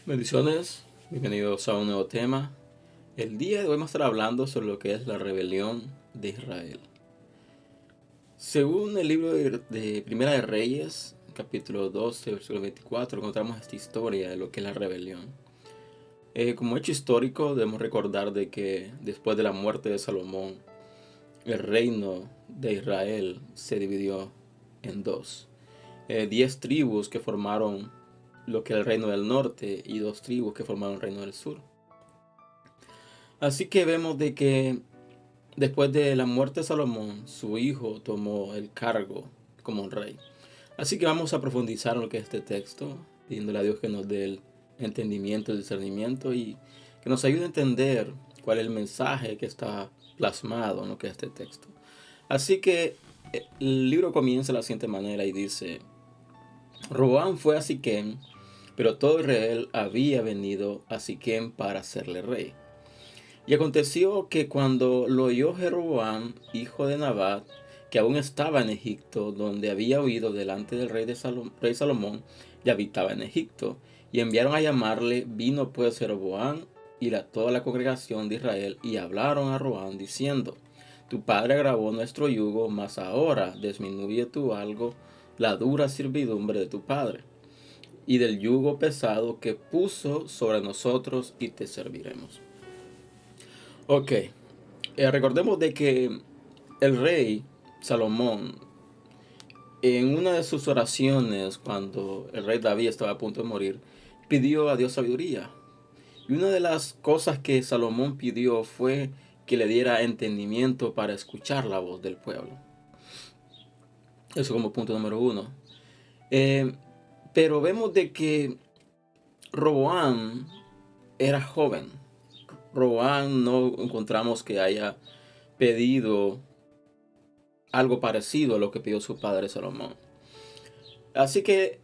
Bendiciones, bienvenidos a un nuevo tema. El día de hoy vamos a estar hablando sobre lo que es la rebelión de Israel. Según el libro de Primera de Reyes, capítulo 12, versículo 24, encontramos esta historia de lo que es la rebelión. Como hecho histórico, debemos recordar de que después de la muerte de Salomón, el reino de Israel se dividió en dos. 10 tribus que formaron lo que era el reino del norte y 2 tribus que formaron el reino del sur. Así que vemos de que después de la muerte de Salomón, su hijo tomó el cargo como rey. Así que vamos a profundizar en lo que es este texto, pidiéndole a Dios que nos dé el entendimiento, el discernimiento y que nos ayude a entender cuál es el mensaje que está plasmado en lo que es este texto. Así que el libro comienza de la siguiente manera y dice: Roboam fue a Siquem, pero todo Israel había venido a Siquem para hacerle rey. Y aconteció que cuando lo oyó Jeroboam, hijo de Nabat, que aún estaba en Egipto, donde había huido delante del rey Salomón, y habitaba en Egipto, y enviaron a llamarle, vino pues Jeroboam y toda la congregación de Israel, y hablaron a Roboam diciendo: Tu padre agravó nuestro yugo, mas ahora disminuye tú algo la dura servidumbre de tu padre, y del yugo pesado que puso sobre nosotros, y te serviremos. Ok, recordemos de que el rey Salomón, en una de sus oraciones, cuando el rey David estaba a punto de morir, pidió a Dios sabiduría. Y una de las cosas que Salomón pidió fue que le diera entendimiento para escuchar la voz del pueblo. Eso como punto número uno. Eh, pero vemos de que Roboam era joven. Roboam no encontramos que haya pedido algo parecido a lo que pidió su padre Salomón. Así que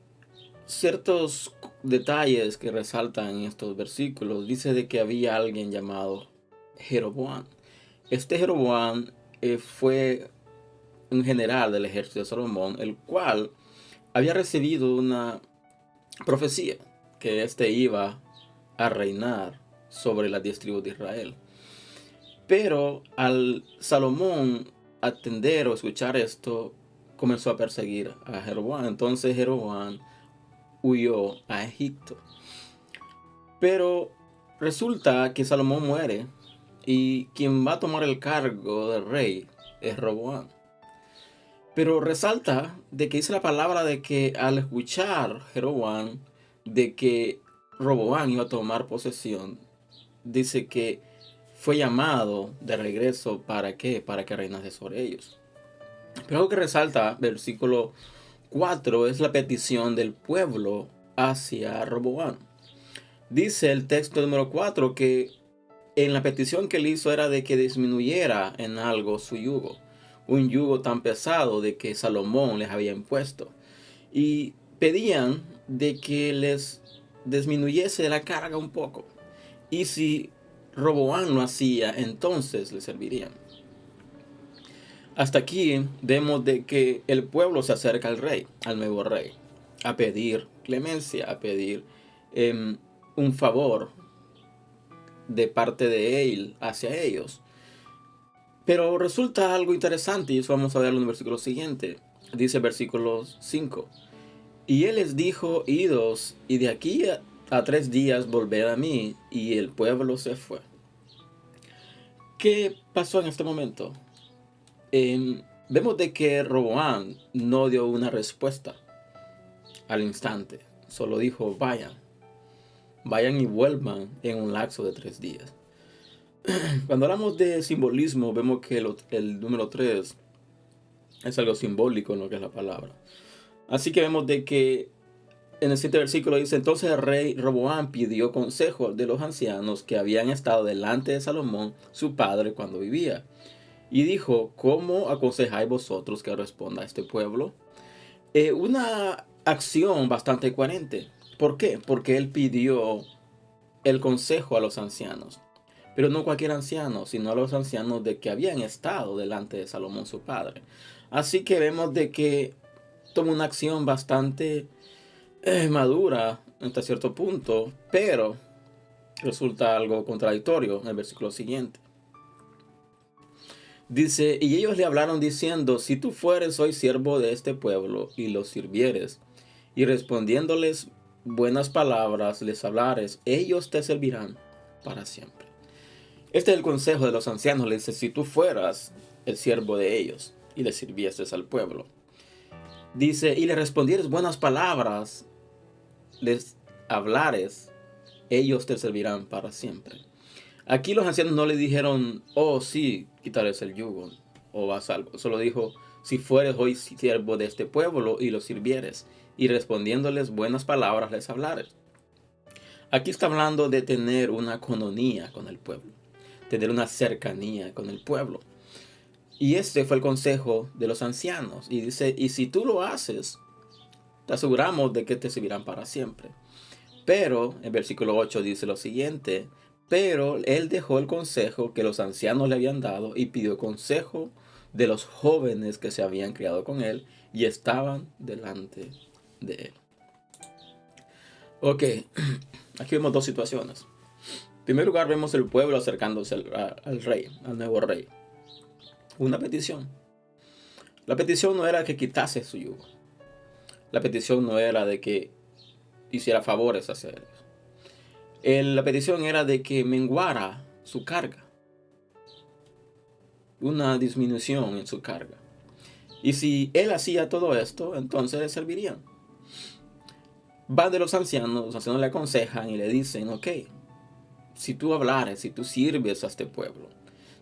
ciertos detalles que resaltan en estos versículos dice de que había alguien llamado Jeroboam. Este Jeroboam fue un general del ejército de Salomón, el cual había recibido una profecía que éste iba a reinar sobre las 10 tribus de Israel. Pero al Salomón atender o escuchar esto, comenzó a perseguir a Jeroboam. Entonces Jeroboam huyó a Egipto. Pero resulta que Salomón muere y quien va a tomar el cargo de rey es Roboam. Pero resalta de que dice la palabra de que al escuchar Jeroboam de que Roboam iba a tomar posesión, dice que fue llamado de regreso. ¿Para qué? Para que reinase sobre ellos. Pero algo que resalta, versículo 4, es la petición del pueblo hacia Roboam. Dice el texto número 4 que en la petición que él hizo era de que disminuyera en algo su yugo. Un yugo tan pesado de que Salomón les había impuesto. Y pedían de que les disminuyese la carga un poco. Y si Roboam lo hacía, entonces le servirían. Hasta aquí vemos de que el pueblo se acerca al rey, al nuevo rey, a pedir clemencia, a pedir un favor de parte de él hacia ellos. Pero resulta algo interesante y eso vamos a verlo en el versículo siguiente. Dice el versículo 5. Y él les dijo: idos, y de aquí a 3 días volver a mí. Y el pueblo se fue. ¿Qué pasó en este momento? Vemos de que Roboam no dio una respuesta al instante. Solo dijo: vayan y vuelvan en un lapso de 3 días. Cuando hablamos de simbolismo, vemos que el número 3 es algo simbólico en lo que es la palabra. Así que vemos de que en el siguiente versículo dice: entonces el rey Roboam pidió consejo de los ancianos que habían estado delante de Salomón, su padre, cuando vivía. Y dijo: ¿cómo aconsejáis vosotros que responda a este pueblo? Una acción bastante coherente. ¿Por qué? Porque él pidió el consejo a los ancianos. Pero no cualquier anciano, sino a los ancianos de que habían estado delante de Salomón su padre. Así que vemos de que toma una acción bastante madura hasta cierto punto, pero resulta algo contradictorio en el versículo siguiente. Dice, y ellos le hablaron diciendo, si tú fueres hoy siervo de este pueblo y los sirvieres, y respondiéndoles buenas palabras les hablares, ellos te servirán para siempre. Este es el consejo de los ancianos. Le dice, si tú fueras el siervo de ellos y les sirvieses al pueblo. Dice, y le respondieres buenas palabras, les hablares, ellos te servirán para siempre. Aquí los ancianos no le dijeron, oh sí, quitarles el yugo o haz algo. Solo dijo, si fueres hoy siervo de este pueblo y los sirvieres, y respondiéndoles buenas palabras les hablares. Aquí está hablando de tener una cononía con el pueblo, tener una cercanía con el pueblo. Y este fue el consejo de los ancianos. Y dice, y si tú lo haces, te aseguramos de que te servirán para siempre. Pero, en versículo 8 dice lo siguiente, pero él dejó el consejo que los ancianos le habían dado y pidió consejo de los jóvenes que se habían criado con él y estaban delante de él. Ok, aquí vemos dos situaciones. En primer lugar, vemos el pueblo acercándose al rey, al nuevo rey. Una petición. La petición no era que quitase su yugo. La petición no era de que hiciera favores hacia ellos. La petición era de que menguara su carga. Una disminución en su carga. Y si él hacía todo esto, entonces le servirían. Van de los ancianos le aconsejan y le dicen, ok, si tú hablares, si tú sirves a este pueblo,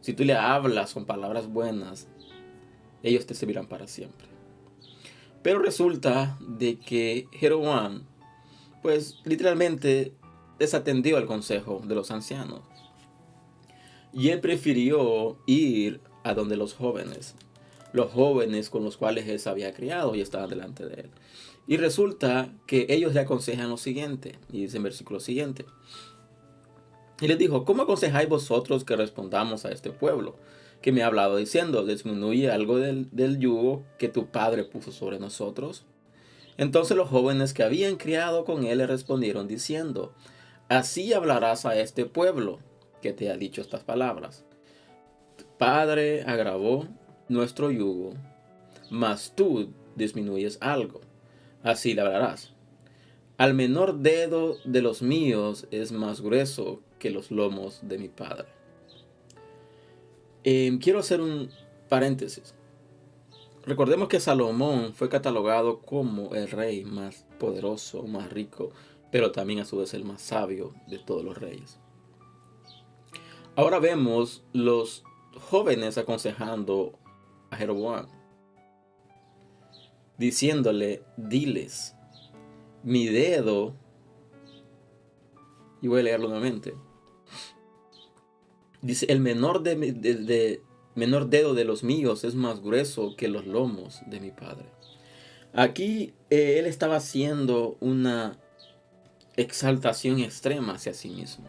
si tú le hablas con palabras buenas, ellos te servirán para siempre. Pero resulta de que Jeroboam, pues literalmente desatendió el consejo de los ancianos. Y él prefirió ir a donde los jóvenes con los cuales él se había criado y estaban delante de él. Y resulta que ellos le aconsejan lo siguiente, y dice en versículo siguiente. Y les dijo, ¿cómo aconsejáis vosotros que respondamos a este pueblo que me ha hablado diciendo, disminuye algo del yugo que tu padre puso sobre nosotros? Entonces los jóvenes que habían criado con él le respondieron diciendo, así hablarás a este pueblo que te ha dicho estas palabras. Tu padre agravó nuestro yugo, mas tú disminuyes algo. Así le hablarás. Al menor dedo de los míos es más grueso que los lomos de mi padre. Quiero hacer un paréntesis. Recordemos que Salomón fue catalogado como el rey más poderoso, más rico, pero también a su vez el más sabio de todos los reyes. Ahora vemos los jóvenes aconsejando a Jeroboam, diciéndole, diles, mi dedo, y voy a leerlo nuevamente, dice, el menor dedo de los míos es más grueso que los lomos de mi padre. Aquí él estaba haciendo una exaltación extrema hacia sí mismo.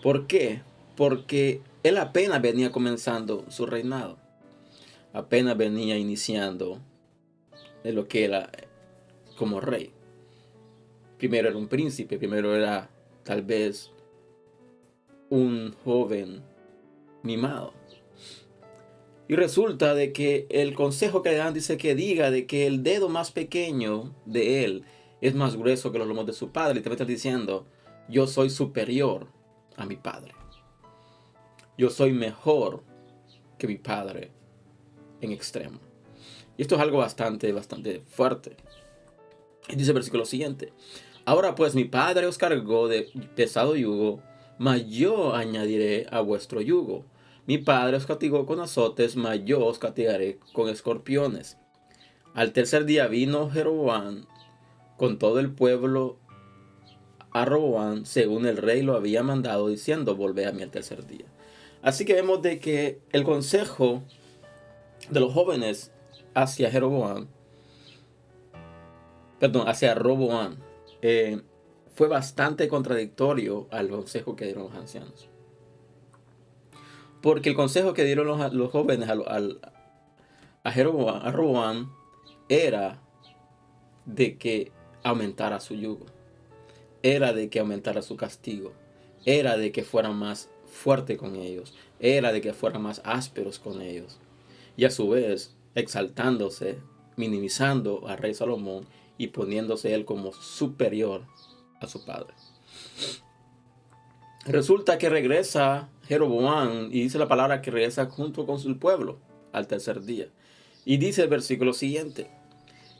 ¿Por qué? Porque él apenas venía comenzando su reinado. Apenas venía iniciando en lo que era como rey. Primero era un príncipe, primero era tal vez un joven mimado. Y resulta de que el consejo que le dan dice que diga de que el dedo más pequeño de él es más grueso que los lomos de su padre. Y te está diciendo, yo soy superior a mi padre. Yo soy mejor que mi padre en extremo. Y esto es algo bastante fuerte. Y dice el versículo siguiente. Ahora pues mi padre os cargó de pesado yugo, mas yo añadiré a vuestro yugo. Mi padre os castigó con azotes, mas yo os castigaré con escorpiones. Al tercer día vino Jeroboam con todo el pueblo a Roboam, según el rey lo había mandado, diciendo, volvé a mí al tercer día. Así que vemos de que el consejo de los jóvenes hacia Roboam, fue bastante contradictorio al consejo que dieron los ancianos. Porque el consejo que dieron los jóvenes a Roboam era de que aumentara su yugo, era de que aumentara su castigo, era de que fuera más fuerte con ellos, era de que fueran más ásperos con ellos. Y a su vez, exaltándose, minimizando al rey Salomón y poniéndose él como superior a su padre. Resulta que regresa Jeroboam y dice la palabra que regresa junto con su pueblo al tercer día. Y dice el versículo siguiente: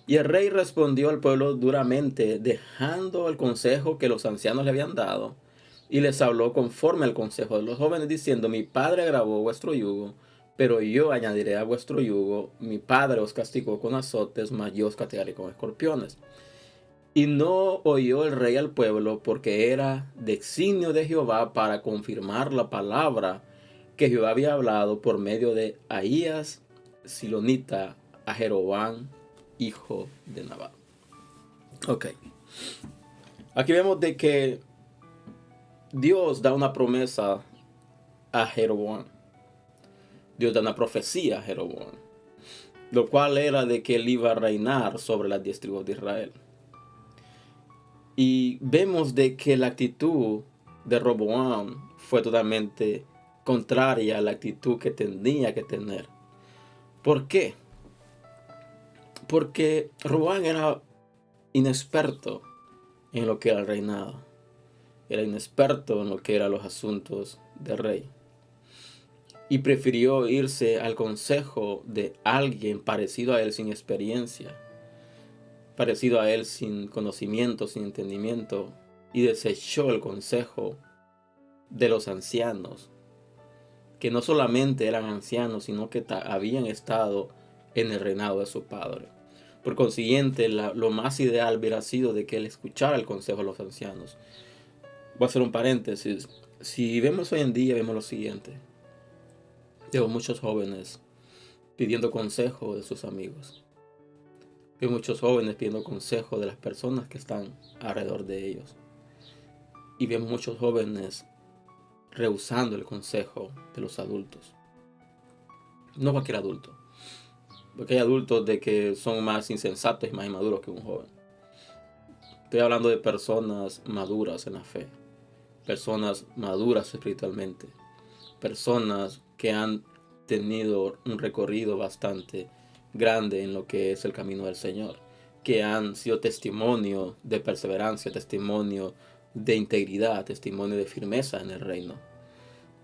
y el rey respondió al pueblo duramente, dejando el consejo que los ancianos le habían dado, y les habló conforme al consejo de los jóvenes, diciendo: mi padre agravó vuestro yugo, pero yo añadiré a vuestro yugo. Mi padre os castigó con azotes, mas yo os castigaré con escorpiones. Y no oyó el rey al pueblo, porque era designio de Jehová para confirmar la palabra que Jehová había hablado por medio de Ahías Silonita a Jeroboam, hijo de Nabat. Ok. Aquí vemos de que Dios da una promesa a Jeroboam. Dios da una profecía a Jeroboam, lo cual era de que él iba a reinar sobre las 10 tribus de Israel. Y vemos de que la actitud de Roboam fue totalmente contraria a la actitud que tenía que tener. ¿Por qué? Porque Roboam era inexperto en lo que era el reinado. Era inexperto en lo que eran los asuntos del rey. Y prefirió irse al consejo de alguien parecido a él sin experiencia, parecido a él sin conocimiento, sin entendimiento, y desechó el consejo de los ancianos, que no solamente eran ancianos, sino que habían estado en el reinado de su padre. Por consiguiente, lo más ideal hubiera sido de que él escuchara el consejo de los ancianos. Voy a hacer un paréntesis. Si vemos hoy en día, vemos lo siguiente. Veo muchos jóvenes pidiendo consejo de sus amigos. Veo muchos jóvenes pidiendo consejo de las personas que están alrededor de ellos. Y veo muchos jóvenes rehusando el consejo de los adultos. No cualquier adulto. Porque hay adultos de que son más insensatos y más inmaduros que un joven. Estoy hablando de personas maduras en la fe. Personas maduras espiritualmente. Personas que han tenido un recorrido bastante grande en lo que es el camino del Señor, que han sido testimonio de perseverancia, testimonio de integridad, testimonio de firmeza en el reino.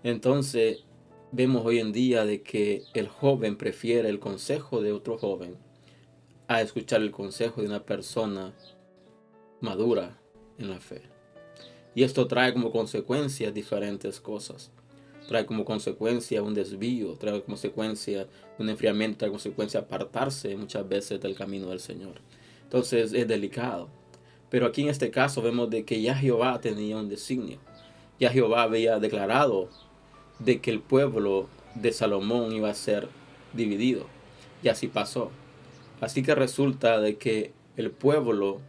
Entonces vemos hoy en día de que el joven prefiere el consejo de otro joven a escuchar el consejo de una persona madura en la fe. Y esto trae como consecuencia diferentes cosas. Trae como consecuencia un desvío, trae como consecuencia un enfriamiento, trae como consecuencia apartarse muchas veces del camino del Señor. Entonces es delicado. Pero aquí en este caso vemos de que ya Jehová tenía un designio. Ya Jehová había declarado de que el pueblo de Salomón iba a ser dividido. Y así pasó. Así que resulta de que el pueblo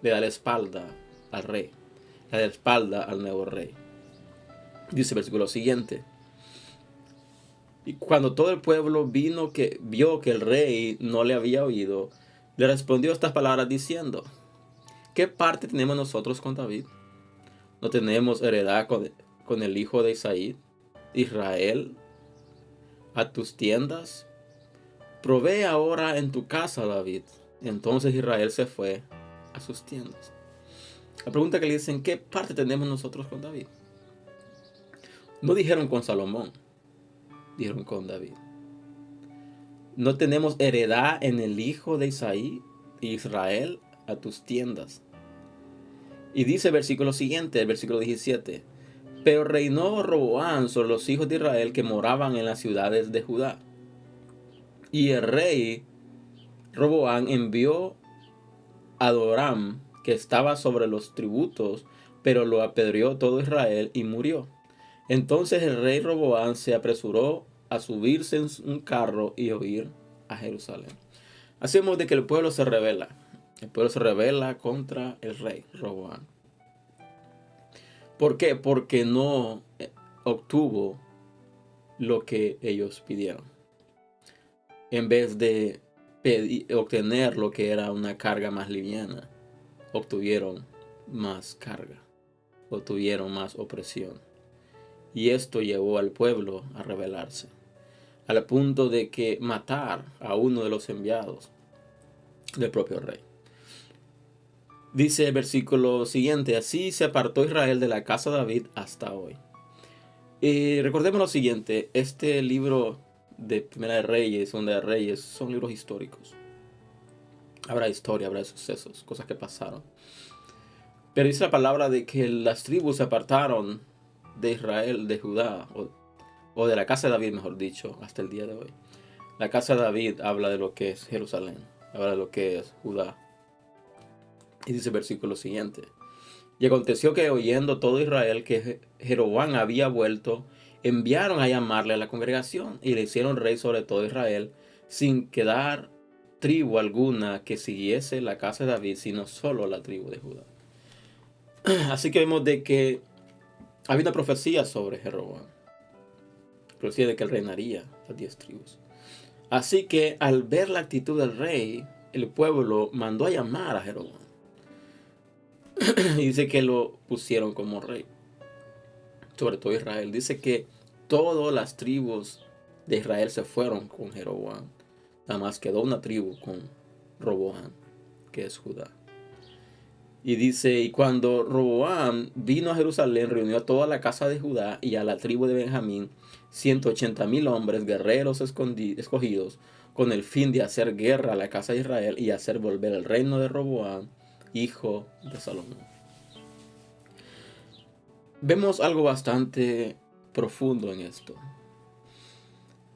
le da la espalda al rey, le da la espalda al nuevo rey. Dice el versículo siguiente: y cuando todo el pueblo vio que el rey no le había oído, le respondió estas palabras diciendo: ¿qué parte tenemos nosotros con David? ¿No tenemos heredad con el hijo de Isaí? Israel, a tus tiendas. Provee ahora en tu casa, David. Entonces Israel se fue a sus tiendas. La pregunta que le dicen: ¿qué parte tenemos nosotros con David? No dijeron con Salomón, dijeron con David. No tenemos heredad en el hijo de Isaí, Israel, a tus tiendas. Y dice el versículo siguiente, el versículo 17: pero reinó Roboam sobre los hijos de Israel que moraban en las ciudades de Judá. Y el rey Roboam envió a Adoram, que estaba sobre los tributos, pero lo apedreó todo Israel y murió. Entonces el rey Roboam se apresuró a subirse en un carro y huir a Jerusalén. Hacemos de que el pueblo se rebela. El pueblo se rebela contra el rey Roboam. ¿Por qué? Porque no obtuvo lo que ellos pidieron. En vez de obtener lo que era una carga más liviana, obtuvieron más carga o tuvieron más opresión. Y esto llevó al pueblo a rebelarse, al punto de que matar a uno de los enviados del propio rey. Dice el versículo siguiente: así se apartó Israel de la casa de David hasta hoy. Y recordemos lo siguiente: este libro de Primera de Reyes, Segunda de Reyes, son libros históricos. Habrá historia, habrá sucesos, cosas que pasaron. Pero dice la palabra de que las tribus se apartaron de Israel, de Judá, o de la casa de David, mejor dicho, hasta el día de hoy. La casa de David habla de lo que es Jerusalén, habla de lo que es Judá. Y dice el versículo siguiente: y aconteció que, oyendo todo Israel que Jeroboam había vuelto, enviaron a llamarle a la congregación y le hicieron rey sobre todo Israel, sin quedar tribu alguna que siguiese la casa de David, sino solo la tribu de Judá. Así que vemos de que había una profecía sobre Jeroboam, profecía de que él reinaría las 10 tribus. Así que al ver la actitud del rey, el pueblo mandó a llamar a Jeroboam. Y dice que lo pusieron como rey sobre todo Israel. Dice que todas las tribus de Israel se fueron con Jeroboam. Nada más quedó una tribu con Roboam, que es Judá. Y dice: y cuando Roboam vino a Jerusalén, reunió a toda la casa de Judá y a la tribu de Benjamín, 180,000 hombres, guerreros escogidos, con el fin de hacer guerra a la casa de Israel y hacer volver el reino de Roboam, hijo de Salomón. Vemos algo bastante profundo en esto.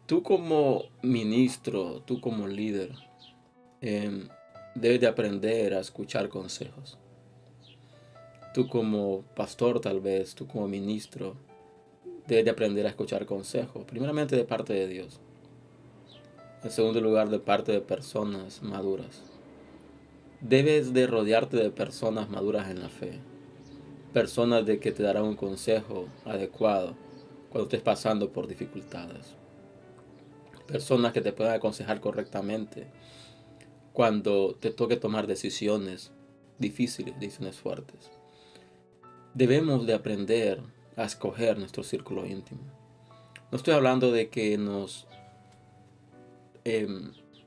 Tú como ministro, tú como líder, debes de aprender a escuchar consejos. Tú como pastor, tal vez, tú como ministro, debes de aprender a escuchar consejos. Primeramente de parte de Dios. En segundo lugar, de parte de personas maduras. Debes de rodearte de personas maduras en la fe. Personas de que te darán un consejo adecuado cuando estés pasando por dificultades. Personas que te puedan aconsejar correctamente cuando te toque tomar decisiones difíciles, decisiones fuertes. Debemos de aprender a escoger nuestro círculo íntimo. No estoy hablando de que nos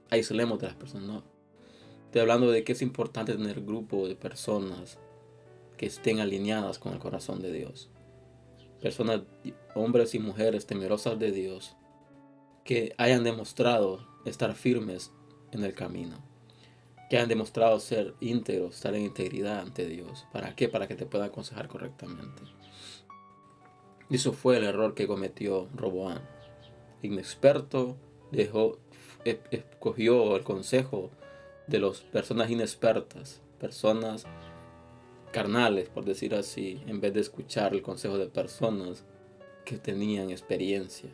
aislemos de las personas, no. Estoy hablando de que es importante tener grupo de personas que estén alineadas con el corazón de Dios. Personas, hombres y mujeres temerosas de Dios, que hayan demostrado estar firmes en el camino, que hayan demostrado ser íntegros, estar en integridad ante Dios. ¿Para qué? Para que te puedan aconsejar correctamente. Y eso fue el error que cometió Roboam. Inexperto, escogió el consejo de las personas inexpertas, personas carnales, por decir así, en vez de escuchar el consejo de personas que tenían experiencia,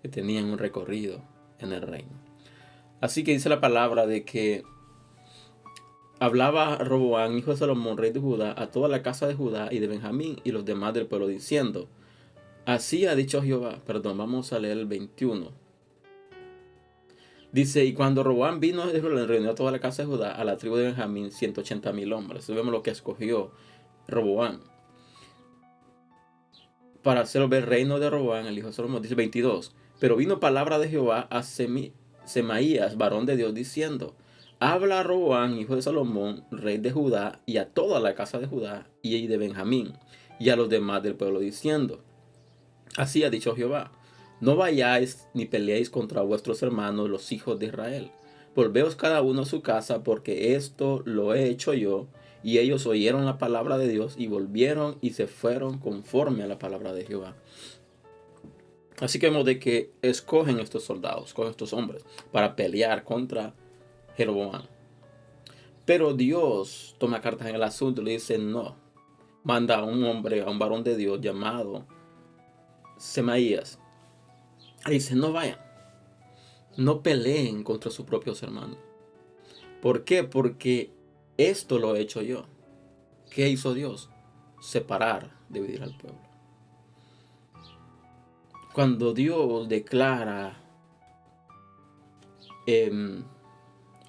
que tenían un recorrido en el reino. Así que dice la palabra de que hablaba Roboam, hijo de Salomón, rey de Judá, a toda la casa de Judá y de Benjamín y los demás del pueblo, diciendo: así ha dicho Jehová. Vamos a leer el 21. Dice: y cuando Roboam vino, reunió a toda la casa de Judá, a la tribu de Benjamín, 180,000 hombres. Entonces vemos lo que escogió Roboam para hacer el reino de Roboam, el hijo de Salomón. Dice 22. Pero vino palabra de Jehová a Semaías, varón de Dios, diciendo: habla a Roboam, hijo de Salomón, rey de Judá, y a toda la casa de Judá y de Benjamín, y a los demás del pueblo, diciendo: así ha dicho Jehová: no vayáis ni peleéis contra vuestros hermanos, los hijos de Israel. Volveos cada uno a su casa, porque esto lo he hecho yo. Y ellos oyeron la palabra de Dios y volvieron y se fueron conforme a la palabra de Jehová. Así que vemos de que escogen estos soldados, escogen estos hombres para pelear contra Jeroboam. Pero Dios toma cartas en el asunto y le dice: no. Manda a un hombre, a un varón de Dios llamado Semaías. Y dice: no vayan, no peleen contra sus propios hermanos. ¿Por qué? Porque esto lo he hecho yo. ¿Qué hizo Dios? Separar, dividir al pueblo. Cuando Dios declara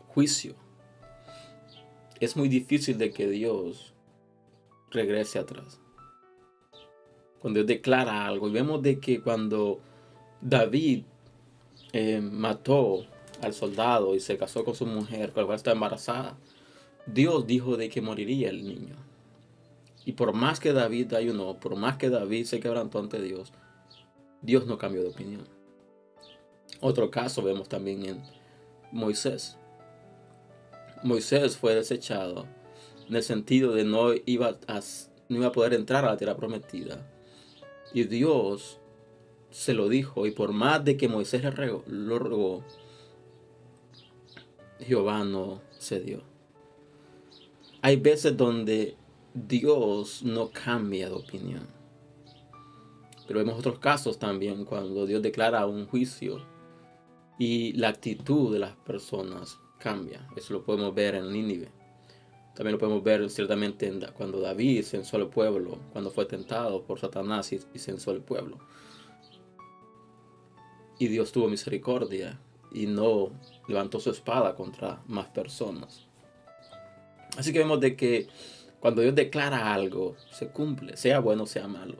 juicio, es muy difícil de que Dios regrese atrás. Cuando Dios declara algo, y vemos de que cuando David mató al soldado y se casó con su mujer, con la cual estaba embarazada, Dios dijo de que moriría el niño. Y por más que David ayunó, por más que David se quebrantó ante Dios, Dios no cambió de opinión. Otro caso vemos también en Moisés. Moisés fue desechado en el sentido de no iba a poder entrar a la tierra prometida. Y Dios se lo dijo, y por más de que Moisés lo rogó, Jehová no cedió. Hay veces donde Dios no cambia de opinión. Pero vemos otros casos también cuando Dios declara un juicio y la actitud de las personas cambia. Eso lo podemos ver en Nínive. También lo podemos ver ciertamente cuando David censó al pueblo, cuando fue tentado por Satanás y censó al pueblo. Y Dios tuvo misericordia y no levantó su espada contra más personas. Así que vemos de que cuando Dios declara algo, se cumple, sea bueno o sea malo.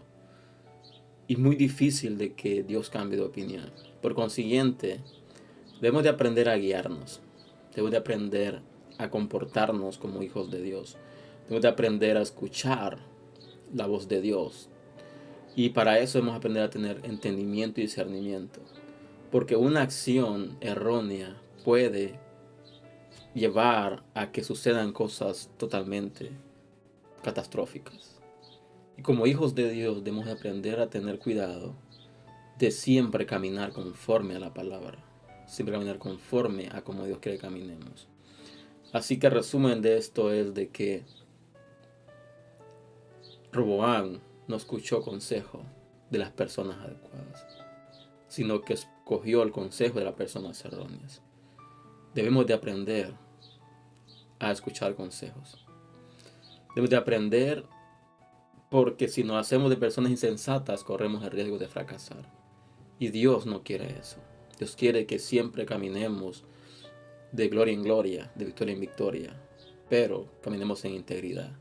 Y es muy difícil de que Dios cambie de opinión. Por consiguiente, debemos de aprender a guiarnos. Debemos de aprender a comportarnos como hijos de Dios. Debemos de aprender a escuchar la voz de Dios. Y para eso debemos aprender a tener entendimiento y discernimiento. Porque una acción errónea puede llevar a que sucedan cosas totalmente catastróficas. Y como hijos de Dios debemos de aprender a tener cuidado de siempre caminar conforme a la palabra. Siempre caminar conforme a como Dios quiere que caminemos. Así que el resumen de esto es de que Roboam no escuchó consejo de las personas adecuadas, sino que escogió el consejo de las personas erróneas. Debemos de aprender a escuchar consejos. Debemos de aprender porque si nos hacemos de personas insensatas corremos el riesgo de fracasar. Y Dios no quiere eso. Dios quiere que siempre caminemos de gloria en gloria, de victoria en victoria, pero caminemos en integridad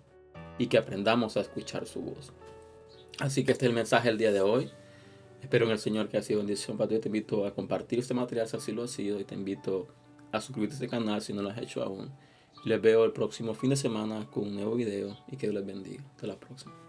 y que aprendamos a escuchar su voz. Así que este es el mensaje del día de hoy. Espero en el Señor que ha sido bendición para ti. Te invito a compartir este material si así lo ha sido y te invito a suscribirte a este canal si no lo has hecho aún. Les veo el próximo fin de semana con un nuevo video y que Dios les bendiga. Hasta la próxima.